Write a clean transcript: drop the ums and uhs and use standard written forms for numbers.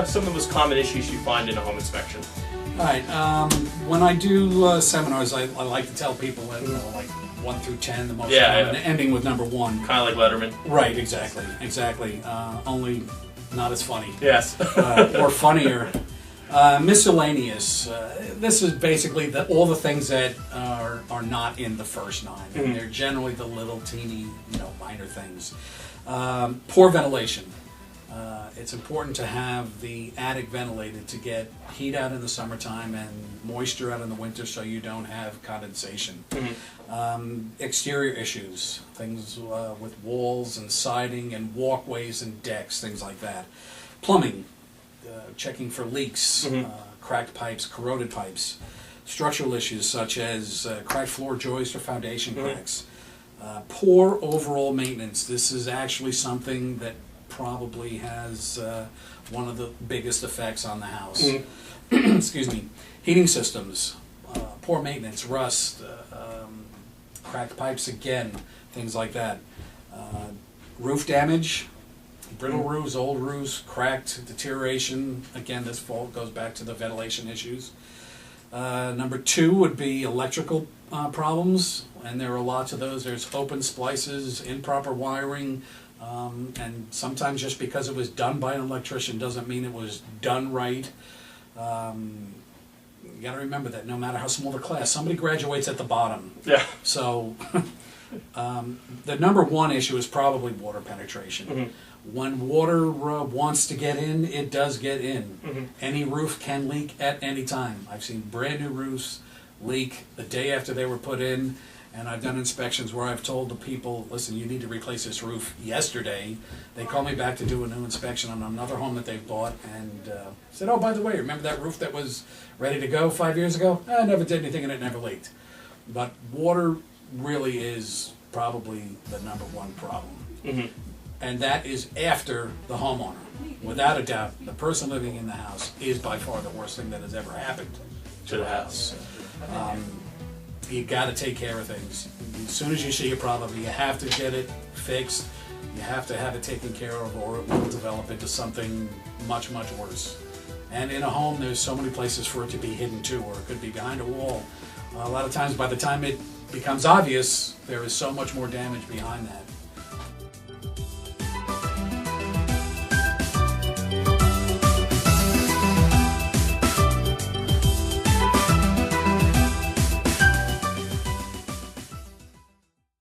some of the most common issues you find in a home inspection? All right. When I do seminars, I like to tell people that, like 1 through 10, the most common, ending with number 1. Kind of like Letterman. Right. Exactly. Only not as funny. Yes. Or funnier. Miscellaneous. This is basically all the things that are not in the first 9. And they're generally the little teeny, minor things. Poor ventilation. It's important to have the attic ventilated to get heat out in the summertime and moisture out in the winter so you don't have condensation. Exterior issues, things with walls and siding and walkways and decks, things like that. Plumbing, checking for leaks, cracked pipes, corroded pipes. Structural issues such as cracked floor joists or foundation cracks. Poor overall maintenance. This is actually something that probably has one of the biggest effects on the house. Excuse me. Heating systems, poor maintenance, rust, cracked pipes again, things like that. Roof damage, brittle roofs, old roofs, cracked, deterioration. Again, this fault goes back to the ventilation issues. Number 2 would be electrical problems, and there are lots of those. There's open splices, improper wiring, and sometimes just because it was done by an electrician doesn't mean it was done right. You got to remember that no matter how small the class, somebody graduates at the bottom. Yeah. So the number 1 issue is probably water penetration. When water wants to get in, it does get in. Any roof can leak at any time. I've seen brand new roofs leak the day after they were put in, and I've done inspections where I've told the people, listen, you need to replace this roof yesterday. They call me back to do a new inspection on another home that they've bought, and said, oh, by the way, remember that roof that was ready to go 5 years ago? I never did anything and it never leaked. But water really is probably the number 1 problem. And that is after the homeowner. Without a doubt, the person living in the house is by far the worst thing that has ever happened to the house. You got to take care of things. As soon as you see a problem, you have to get it fixed. You have to have it taken care of, or it will develop into something much, much worse. And in a home, there's so many places for it to be hidden too, or it could be behind a wall. A lot of times, by the time it becomes obvious, there is so much more damage behind that.